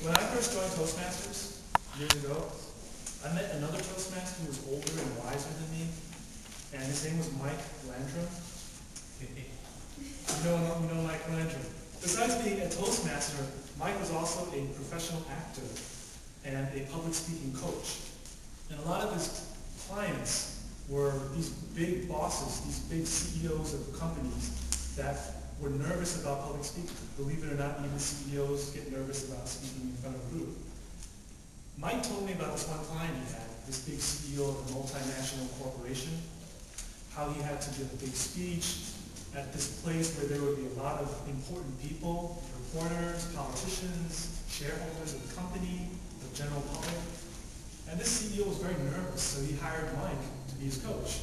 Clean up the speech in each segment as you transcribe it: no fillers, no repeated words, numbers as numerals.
When I first joined Toastmasters years ago, I met another Toastmaster who was older and wiser than me, and his name was Mike Landrum. You know Mike Landrum. Besides being a Toastmaster, Mike was also a professional actor and a public speaking coach. And a lot of his clients were these big bosses, these big CEOs of companies that were nervous about public speaking. Believe it or not, even CEOs get nervous about speaking in front of a group. Mike told me about this one client he had, this big CEO of a multinational corporation, how he had to give a big speech at this place where there would be a lot of important people, reporters, politicians, shareholders of the company, the general public. And this CEO was very nervous, so he hired Mike to be his coach.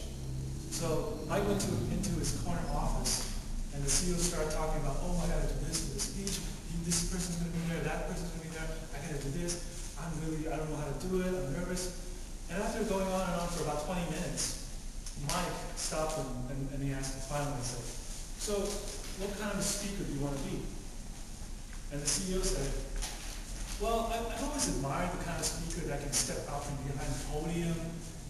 So Mike went into his corner office, and the CEO started talking about, oh, I gotta do this for the speech, this person's gonna be there, that person's gonna be there, I gotta do this, I don't know how to do it, I'm nervous. And after going on and on for about 20 minutes, Mike stopped him and he asked him finally, he said, so what kind of a speaker do you want to be? And the CEO said, well, I've always admired the kind of speaker that can step out from behind the podium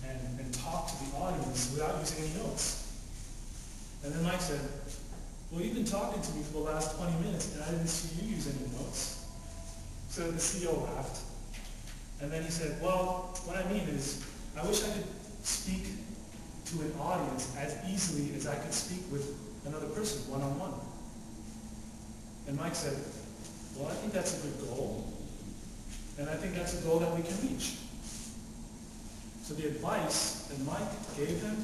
and talk to the audience without using any notes. And then Mike said, well, you've been talking to me for the last 20 minutes and I didn't see you use any notes. So the CEO laughed. And then he said, well, what I mean is, I wish I could speak to an audience as easily as I could speak with another person, one-on-one. And Mike said, well, I think that's a good goal. And I think that's a goal that we can reach. So the advice that Mike gave him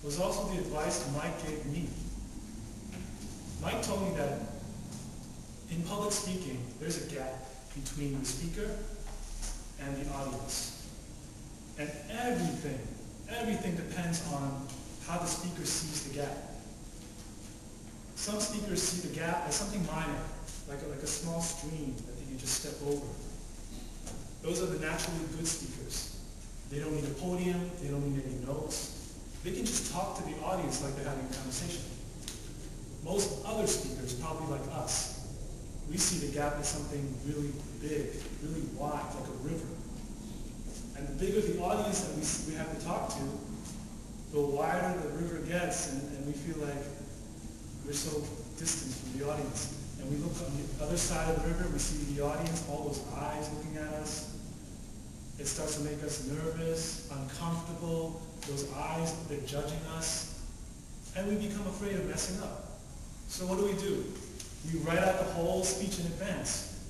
was also the advice Mike gave me. Mike told me that in public speaking, there's a gap between the speaker and the audience. And everything depends on how the speaker sees the gap. Some speakers see the gap as something minor, like a small stream that they can just step over. Those are the naturally good speakers. They don't need a podium, they don't need any notes. They can just talk to the audience like they're having a conversation. Most other speakers, probably like us, we see the gap as something really big, really wide, like a river. And the bigger the audience that we have to talk to, the wider the river gets, and we feel like we're so distant from the audience. And we look on the other side of the river, we see the audience, all those eyes looking at us. It starts to make us nervous, uncomfortable. Those eyes, they're judging us. And we become afraid of messing up. So what do? We write out the whole speech in advance.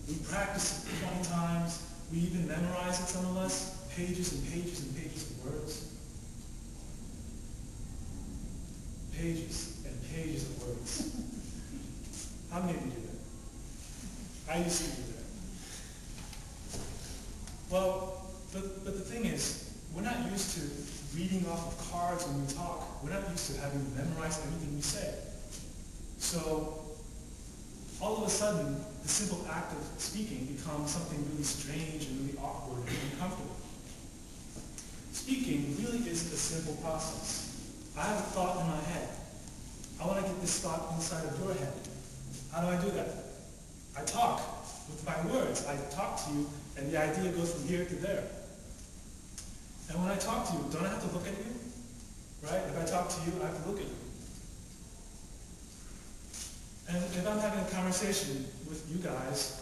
We practice it 20 times. We even memorize it, some of us, pages and pages and pages of words. Pages and pages of words. How many of you do that? I used to do that. Well, but the thing is, we're not used to reading off of cards when we talk. We're not used to having memorized everything we say. So, all of a sudden, the simple act of speaking becomes something really strange and really awkward and uncomfortable. Speaking really is a simple process. I have a thought in my head. I want to get this thought inside of your head. How do I do that? I talk with my words. I talk to you, and the idea goes from here to there. And when I talk to you, don't I have to look at you? Right? If I talk to you, I have to look at you. And if I'm having a conversation with you guys,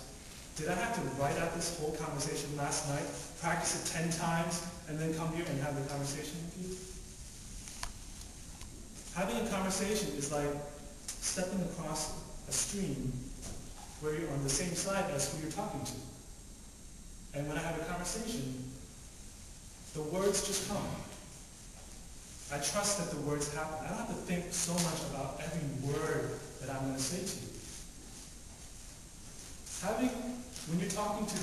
did I have to write out this whole conversation last night, practice it 10 times, and then come here and have the conversation with you? Having a conversation is like stepping across a stream where you're on the same side as who you're talking to. And when I have a conversation, the words just come. I trust that the words happen. I don't have to think so much about every word that I'm going to say to you. When you're talking to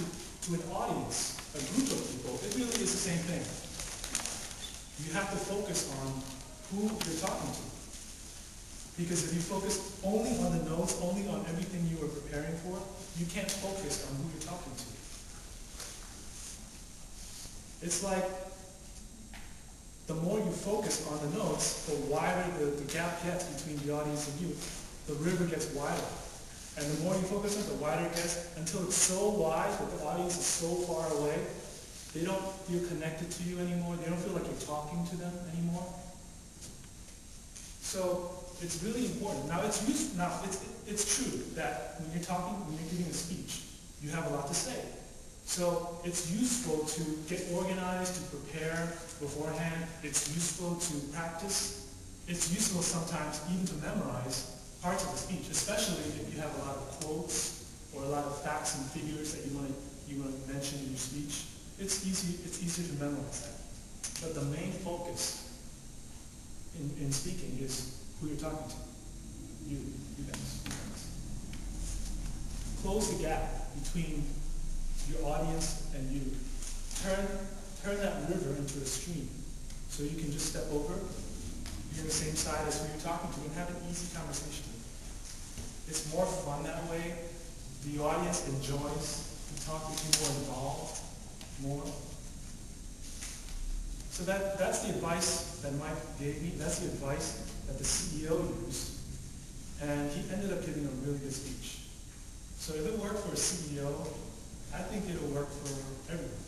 an audience, a group of people, it really is the same thing. You have to focus on who you're talking to. Because if you focus only on the notes, only on everything you are preparing for, you can't focus on who you're talking to. It's like the more you focus on the notes, the wider the gap gets between the audience and you. The river gets wider. And the more you focus on it, the wider it gets, until it's so wide that the audience is so far away, they don't feel connected to you anymore. They don't feel like you're talking to them anymore. So it's really important. Now it's true that when you're talking, when you're giving a speech, you have a lot to say. So it's useful to get organized, to prepare beforehand. It's useful to practice. It's useful sometimes even to memorize parts of the speech, especially if you have a lot of quotes or a lot of facts and figures that you want to mention in your speech. It's easier to memorize that. But the main focus in speaking is who you're talking to. You guys. Close the gap between your audience and you. Turn that river into a stream. So you can just step over, be on the same side as who you're talking to, and have an easy conversation. It's more fun that way. The audience enjoys the talk, being more involved, more. So that's the advice that Mike gave me. That's the advice that the CEO used. And he ended up giving a really good speech. So if it worked for a CEO, I think it'll work for everyone.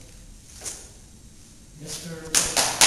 Mr.